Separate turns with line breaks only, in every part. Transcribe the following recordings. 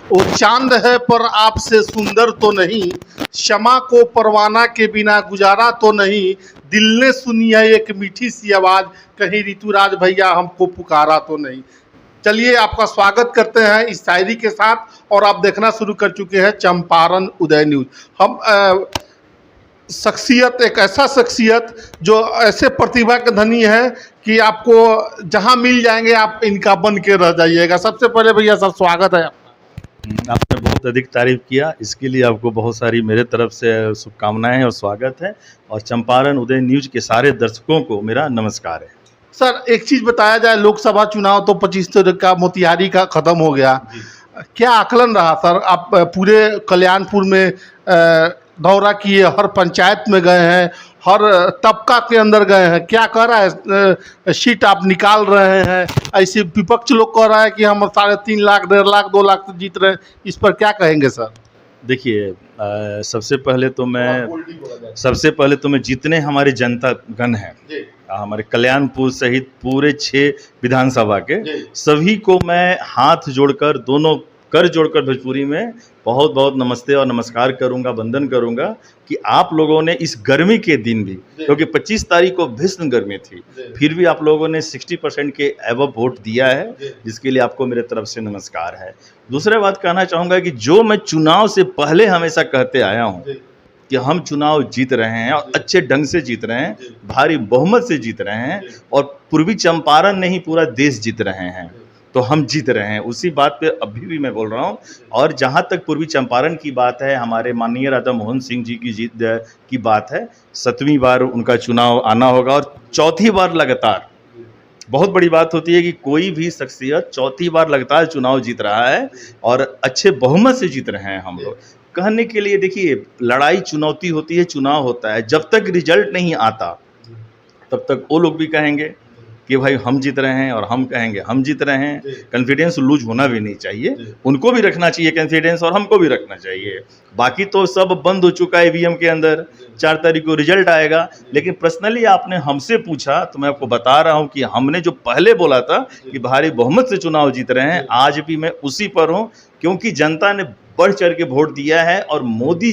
वो चांद है पर आपसे सुंदर तो नहीं, क्षमा को परवाना के बिना गुजारा तो नहीं, दिल ने सुनी है एक मीठी सी आवाज़, कहीं ऋतुराज भैया हमको पुकारा तो नहीं। चलिए आपका स्वागत करते हैं इस शायरी के साथ और आप देखना शुरू कर चुके हैं चंपारण उदय न्यूज। हम शख्सियत, एक ऐसा शख्सियत जो ऐसे प्रतिभा के धनी है कि आपको जहां मिल जाएंगे आप इनका बन के रह जाइएगा। सबसे पहले भैया सर स्वागत है आपका।
आपने बहुत अधिक तारीफ किया, इसके लिए आपको बहुत सारी मेरे तरफ से शुभकामनाएं और स्वागत है। और चंपारण उदय न्यूज के सारे दर्शकों को मेरा नमस्कार है।
सर एक चीज़ बताया जाए, लोकसभा चुनाव तो 25 तारीख का मोतिहारी का ख़त्म हो गया, क्या आकलन रहा सर? आप पूरे कल्याणपुर में दौरा किए, हर पंचायत में गए हैं, हर तबका के अंदर गए हैं, क्या कह रहा है सीट आप निकाल रहे हैं? ऐसे विपक्ष लोग कह रहा है कि हम 3.5 लाख 1.5 लाख 2 लाख से जीत रहे हैं, इस पर क्या कहेंगे सर?
देखिए, सबसे पहले तो मैं जितने हमारे जनता गण हैं, हमारे कल्याणपुर सहित पूरे 6 विधानसभा के सभी को मैं हाथ जोड़कर, दोनों कर जोड़कर भोजपुरी में बहुत बहुत नमस्ते और नमस्कार करूंगा, वंदन करूंगा कि आप लोगों ने इस गर्मी के दिन भी, क्योंकि 25 तारीख को भीषण गर्मी थी, फिर भी आप लोगों ने 60% के एवब वोट दिया है, जिसके लिए आपको मेरे तरफ से नमस्कार है। दूसरा बात कहना चाहूँगा कि जो मैं चुनाव से पहले हमेशा कहते आया हूँ कि हम चुनाव जीत रहे हैं और अच्छे ढंग से जीत रहे हैं, भारी बहुमत से जीत रहे हैं, और पूर्वी चंपारण नहीं पूरा देश जीत रहे हैं, तो हम जीत रहे हैं। उसी बात पे अभी भी मैं बोल रहा हूँ। और जहाँ तक पूर्वी चंपारण की बात है, हमारे माननीय राजा मोहन सिंह जी की जीत की बात है, 7वीं बार उनका चुनाव आना होगा और 4थी बार लगातार। बहुत बड़ी बात होती है कि कोई भी शख्सियत 4थी बार लगातार चुनाव जीत रहा है और अच्छे बहुमत से जीत रहे हैं हम लोग। कहने के लिए देखिए, लड़ाई चुनौती होती है, चुनाव होता है, जब तक रिजल्ट नहीं आता तब तक वो लोग भी कहेंगे कि भाई हम जीत रहे हैं, और हम कहेंगे हम जीत रहे हैं। कॉन्फिडेंस लूज होना भी नहीं चाहिए, उनको भी रखना चाहिए कॉन्फिडेंस और हमको भी रखना चाहिए। बाकी तो सब बंद हो चुका है ईवीएम के अंदर, 4 तारीख को रिजल्ट आएगा। लेकिन पर्सनली आपने हमसे पूछा तो मैं आपको बता रहा हूं कि हमने जो पहले बोला था कि भारी बहुमत से चुनाव जीत रहे हैं, आज भी मैं उसी पर हूँ, क्योंकि जनता ने बढ़ चढ़ के वोट दिया है। और मोदी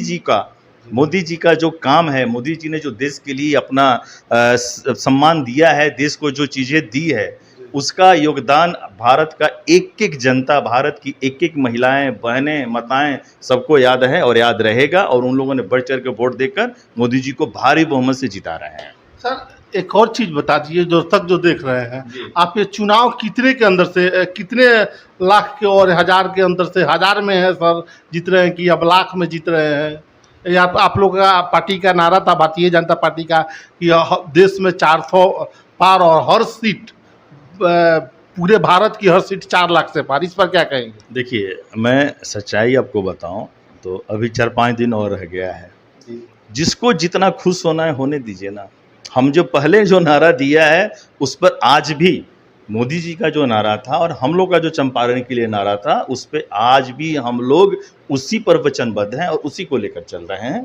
जी का जो काम है, मोदी जी ने जो देश के लिए अपना सम्मान दिया है, देश को जो चीज़ें दी है, उसका योगदान भारत का एक एक जनता, भारत की एक एक महिलाएं, बहनें, माताएं, सबको याद है और याद रहेगा। और उन लोगों ने बढ़ चढ़ के वोट देकर मोदी जी को भारी बहुमत से जिता रहे हैं।
सर एक और चीज़ बता दीजिए, जो देख रहे हैं, आप ये चुनाव कितने के अंदर से, कितने लाख के और हजार के अंदर से, हजार में है सर जीत रहे हैं कि अब लाख में जीत रहे हैं? या आप लोग का पार्टी का नारा था, भारतीय जनता पार्टी का, कि देश में 400 पार और हर सीट, पूरे भारत की हर सीट 4 लाख से पार, इस पर क्या कहेंगे?
देखिए, मैं सच्चाई आपको बताऊं तो अभी 4-5 दिन और रह गया है। जिसको जितना खुश होना है होने दीजिए ना। हम जो पहले जो नारा दिया है उस पर आज भी मोदी जी का जो नारा था और हम लोग का जो चंपारण के लिए नारा था, उस पर आज भी हम लोग उसी पर वचनबद्ध हैं और उसी को लेकर चल रहे हैं।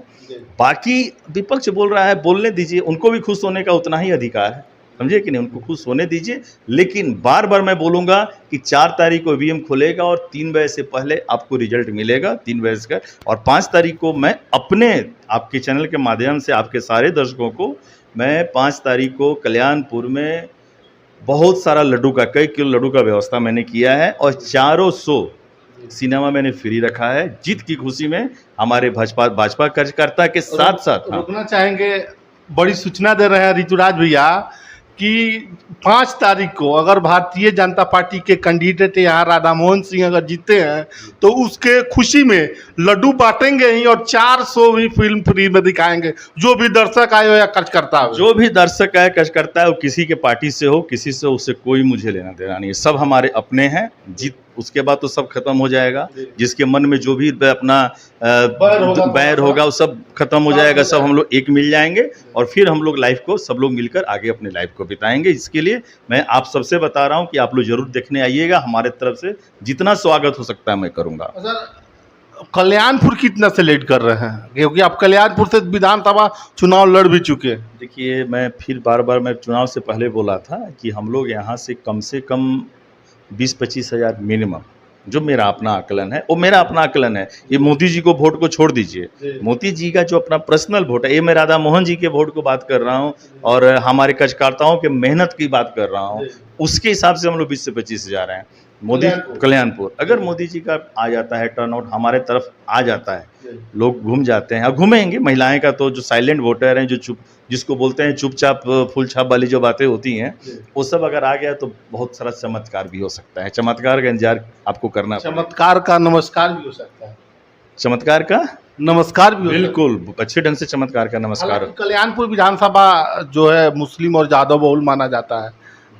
बाकी विपक्ष बोल रहा है, बोलने दीजिए, उनको भी खुश होने का उतना ही अधिकार है, समझे कि नहीं? उनको खुश होने दीजिए। लेकिन बार बार मैं बोलूँगा कि 4 तारीख को ईवीएम खुलेगा और 3 बजे से पहले आपको रिजल्ट मिलेगा, 3 बजे से। और 5 तारीख को मैं अपने आपके चैनल के माध्यम से आपके सारे दर्शकों को, मैं 5 तारीख को कल्याणपुर में बहुत सारा लड्डू का, कई किलो लड्डू का व्यवस्था मैंने किया है और 400 सिनेमा मैंने फ्री रखा है, जीत की खुशी में हमारे भाजपा कार्यकर्ता के साथ साथ।
रुकना चाहेंगे, बड़ी सूचना दे रहे हैं ऋतुराज भैया कि 5 तारीख को अगर भारतीय जनता पार्टी के कैंडिडेट यहाँ राधा मोहन सिंह अगर जीते हैं तो उसके खुशी में लड्डू बांटेंगे ही और 400 भी फिल्म फ्री में दिखाएंगे। जो भी दर्शक आए हो या कार्यकर्ता हो,
जो भी दर्शक है, कार्यकर्ता है, वो किसी के पार्टी से हो, किसी से, उससे कोई मुझे लेना देना नहीं है, सब हमारे अपने हैं। जीत उसके बाद तो सब खत्म हो जाएगा, जिसके मन में जो भी अपना बैर होगा वो सब खत्म हो जाएगा, सब हम लोग एक मिल जाएंगे और फिर हम लोग लाइफ को, सब लोग मिलकर आगे अपने लाइफ को बिताएंगे। इसके लिए मैं आप सबसे बता रहा हूं कि आप लोग जरूर देखने आइएगा, हमारे तरफ से जितना स्वागत हो सकता है मैं करूंगा।
कल्याणपुर कितना से लेट कर रहे हैं, क्योंकि आप कल्याणपुर से विधानसभा चुनाव लड़ भी चुके हैं?
देखिए, मैं फिर बार बार मैं चुनाव से पहले बोला था कि हम लोग यहाँ से कम 20-25 हज़ार मिनिमम जो मेरा अपना आकलन है वो मेरा अपना आकलन है। ये मोदी जी को वोट को छोड़ दीजिए, मोदी जी का जो अपना पर्सनल वोट है, ये मैं राधा मोहन जी के वोट को बात कर रहा हूँ और हमारे कार्यकर्ताओं के मेहनत की बात कर रहा हूँ, उसके हिसाब से हम लोग 20 से 25 जा रहे हैं। मोदी कल्याणपुर अगर मोदी जी का आ जाता है, टर्नआउट हमारे तरफ आ जाता है, लोग घूम जाते हैं और घूमेंगे। महिलाएं का तो जो साइलेंट वोटर हैं, जो चुप, जिसको बोलते हैं चुपचाप फूल छाप वाली जो बातें होती हैं, वो सब अगर आ गया तो बहुत सारा चमत्कार भी हो सकता है। चमत्कार का इंतजार आपको करना पड़ेगा।
चमत्कार का नमस्कार भी हो सकता है,
चमत्कार का
नमस्कार भी हो सकता है।
बिल्कुल अच्छे ढंग से चमत्कार का नमस्कार।
हालांकि कल्याणपुर विधानसभा जो है मुस्लिम और यादव बहुल माना जाता है,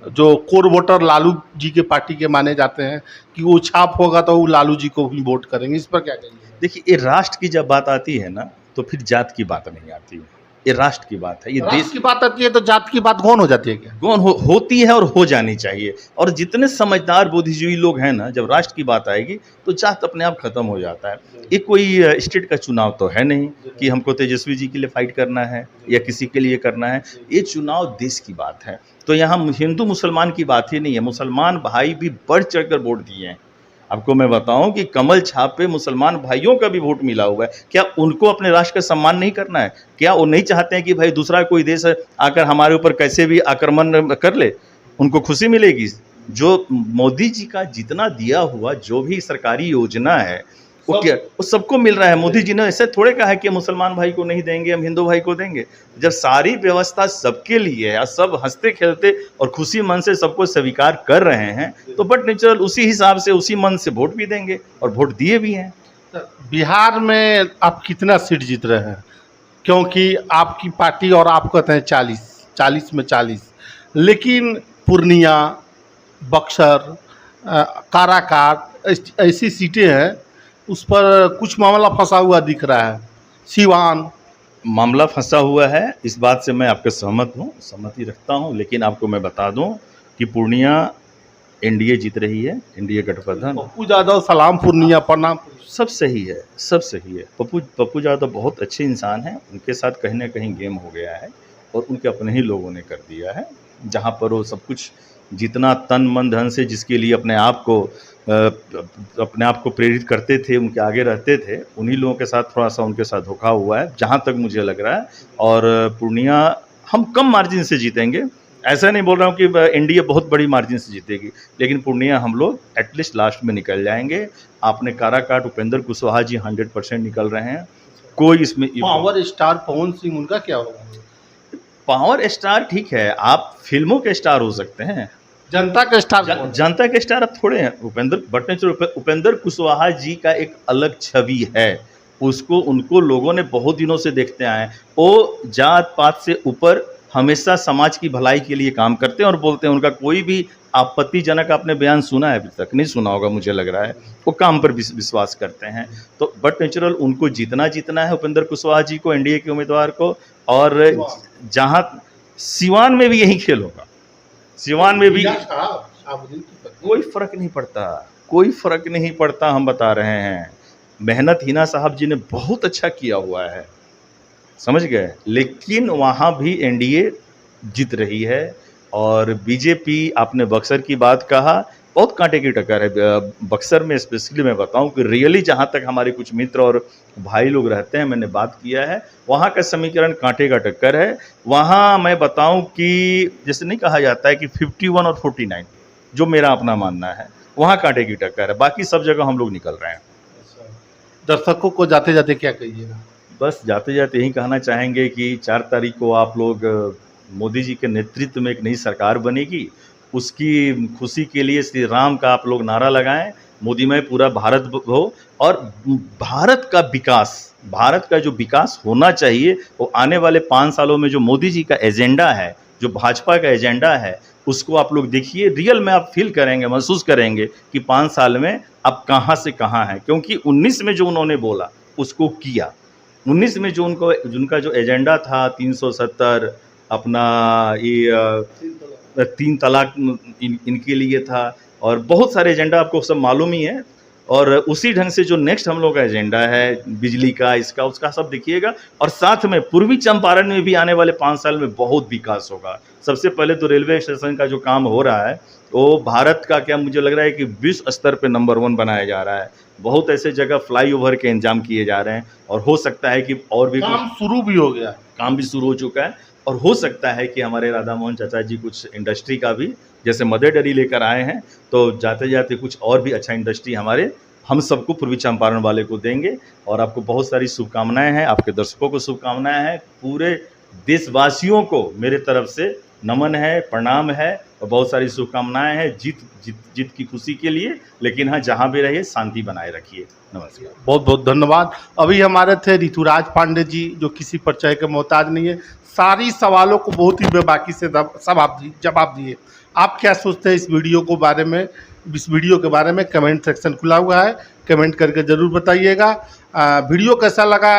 जो कोर वोटर लालू जी के पार्टी के माने जाते हैं कि वो छाप होगा तो वो लालू जी को ही वोट करेंगे, इस पर क्या कहेंगे?
देखिए, ये राष्ट्र की जब बात आती है ना तो फिर जात की बात नहीं आती है, ये राष्ट्र की बात है, ये
राष्ट्र
देश
की बात आती है तो जात की बात कौन हो जाती है क्या?
कौन होती है और हो जानी चाहिए। और जितने समझदार बुद्धिजीवी लोग हैं ना, जब राष्ट्र की बात आएगी तो जात अपने आप खत्म हो जाता है। ये कोई स्टेट का चुनाव तो है नहीं कि हमको तेजस्वी जी के लिए फाइट करना है या किसी के लिए करना है, ये चुनाव देश की बात है। तो यहाँ हिंदू मुसलमान की बात ही नहीं है, मुसलमान भाई भी बढ़ चढ़ कर वोट दिए हैं। आपको मैं बताऊं कि कमल छाप पे मुसलमान भाइयों का भी वोट मिला हुआ है। क्या उनको अपने राष्ट्र का सम्मान नहीं करना है? क्या वो नहीं चाहते हैं कि भाई दूसरा कोई देश आकर हमारे ऊपर कैसे भी आक्रमण कर ले, उनको खुशी मिलेगी? जो मोदी जी का जितना दिया हुआ जो भी सरकारी योजना है वो क्या वो सबको मिल रहा है। मोदी जी ने ऐसे थोड़े कहा है कि मुसलमान भाई को नहीं देंगे, हम हिंदू भाई को देंगे। जब सारी व्यवस्था सबके लिए है, सब हंसते खेलते और खुशी मन से सबको स्वीकार कर रहे हैं, तो बट नेचुरल उसी हिसाब से उसी मन से वोट भी देंगे और वोट दिए भी हैं।
बिहार में आप कितना सीट जीत रहे हैं? क्योंकि आपकी पार्टी और आप कहते हैं 40 में 40, लेकिन पूर्णिया, बक्सर, काराकाट ऐसी सीटें हैं, उस पर कुछ मामला फंसा हुआ दिख रहा है। सीवान
मामला फंसा हुआ है, इस बात से मैं आपके सहमत हूँ, सहमति रखता हूँ। लेकिन आपको मैं बता दूँ कि पूर्णिया एनडीए जीत रही है, एनडीए गठबंधन।
पप्पू यादव सलाम पूर्णिया प्रणाम।
सब सही है, सब सही है। पप्पू यादव बहुत अच्छे इंसान हैं, उनके साथ कहीं ना कहीं गेम हो गया है और उनके अपने ही लोगों ने कर दिया है। जहाँ पर वो सब कुछ जितना तन मन धन से जिसके लिए अपने आप को प्रेरित करते थे, उनके आगे रहते थे, उन्हीं लोगों के साथ थोड़ा सा उनके साथ धोखा हुआ है, जहाँ तक मुझे लग रहा है। और पूर्णिया हम कम मार्जिन से जीतेंगे, ऐसा नहीं बोल रहा हूँ कि एनडीए बहुत बड़ी मार्जिन से जीतेगी, लेकिन पूर्णिया हम लोग एटलीस्ट लास्ट में निकल जाएंगे। आपने काराकाट उपेंद्र कुशवाहा जी 100% निकल रहे हैं, कोई इसमें।
पावर स्टार पवन सिंह, उनका क्या होगा?
पावर स्टार ठीक है, आप फिल्मों के स्टार हो सकते हैं,
जनता के स्टार
जनता के स्टार अब थोड़े हैं। उपेंद्र कुशवाहा जी का एक अलग छवि है, उसको उनको लोगों ने बहुत दिनों से देखते आए हैं। वो जात पात से ऊपर हमेशा समाज की भलाई के लिए काम करते हैं और बोलते हैं। उनका कोई भी आपत्तिजनक आपने बयान सुना है? अभी तक नहीं सुना होगा, मुझे लग रहा है। वो काम पर विश्वास करते हैं। तो बट नेचुरल उनको जीतना है, उपेंद्र कुशवाहा जी को, एनडीए के उम्मीदवार को। और जहाँ सिवान में भी यही खेल होगा, सिवान में भी कोई फर्क नहीं पड़ता, कोई फर्क नहीं पड़ता। हम बता रहे हैं, मेहनत हिना साहब जी ने बहुत अच्छा किया हुआ है, समझ गए। लेकिन वहाँ भी एनडीए जीत रही है। और बीजेपी, आपने बक्सर की बात कहा, बहुत कांटे की टक्कर है बक्सर में। स्पेशली मैं बताऊं कि रियली जहाँ तक हमारे कुछ मित्र और भाई लोग रहते हैं, मैंने बात किया है, वहाँ का समीकरण कांटे का टक्कर है। वहाँ मैं बताऊं कि जैसे नहीं कहा जाता है कि 51 और 49, जो मेरा अपना मानना है, वहाँ कांटे की टक्कर है। बाकी सब जगह हम लोग निकल रहे हैं।
दर्शकों को जाते जाते क्या कहिएगा?
बस जाते जाते यही कहना चाहेंगे कि 4 तारीख को आप लोग मोदी जी के नेतृत्व में एक नई सरकार बनेगी, उसकी खुशी के लिए श्री राम का आप लोग नारा लगाएं, मोदीमय पूरा भारत हो। और भारत का विकास, भारत का जो विकास होना चाहिए, वो आने वाले 5 सालों में जो मोदी जी का एजेंडा है, जो भाजपा का एजेंडा है, उसको आप लोग देखिए। रियल में आप फील करेंगे, महसूस करेंगे कि 5 साल में अब कहाँ से कहाँ है। क्योंकि 19 में जो उन्होंने बोला उसको किया। 19 में जो उनका जो एजेंडा था 370, अपना ये 3 तलाक इनके लिए था, और बहुत सारे एजेंडा आपको सब मालूम ही है। और उसी ढंग से जो नेक्स्ट हम लोग का एजेंडा है बिजली का, इसका उसका सब देखिएगा। और साथ में पूर्वी चंपारण में भी आने वाले 5 साल में बहुत विकास होगा। सबसे पहले तो रेलवे स्टेशन का जो काम हो रहा है वो भारत का क्या मुझे लग रहा है कि विश्व स्तर पे नंबर 1 बनाया जा रहा है। बहुत ऐसे जगह फ्लाईओवर के इंतजाम किए जा रहे हैं और हो सकता है कि और भी
काम शुरू भी हो गया,
काम भी शुरू हो चुका है। और हो सकता है कि हमारे राधा मोहन चाचा जी कुछ इंडस्ट्री का भी जैसे मदर डेयरी लेकर आए हैं, तो जाते जाते कुछ और भी अच्छा इंडस्ट्री हमारे हम सबको पूर्वी चंपारण वाले को देंगे। और आपको बहुत सारी शुभकामनाएं हैं, आपके दर्शकों को शुभकामनाएं हैं, पूरे देशवासियों को मेरे तरफ से नमन है, प्रणाम है और बहुत सारी शुभकामनाएं हैं जीत की खुशी के लिए। लेकिन हाँ, जहाँ भी रहिए शांति बनाए रखिए। नमस्कार,
बहुत बहुत धन्यवाद। अभी हमारे थे ऋतुराज पांडे जी, जो किसी परिचय के मोहताज नहीं है, सारी सवालों को बहुत ही बेबाकी से जवाब दिए। आप क्या सोचते हैं इस वीडियो के बारे में कमेंट सेक्शन खुला हुआ है, कमेंट करके ज़रूर बताइएगा। वीडियो कैसा लगा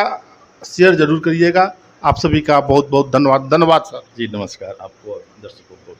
शेयर ज़रूर करिएगा। आप सभी का बहुत बहुत धन्यवाद। धन्यवाद सर
जी नमस्कार, आपको दर्शकों को।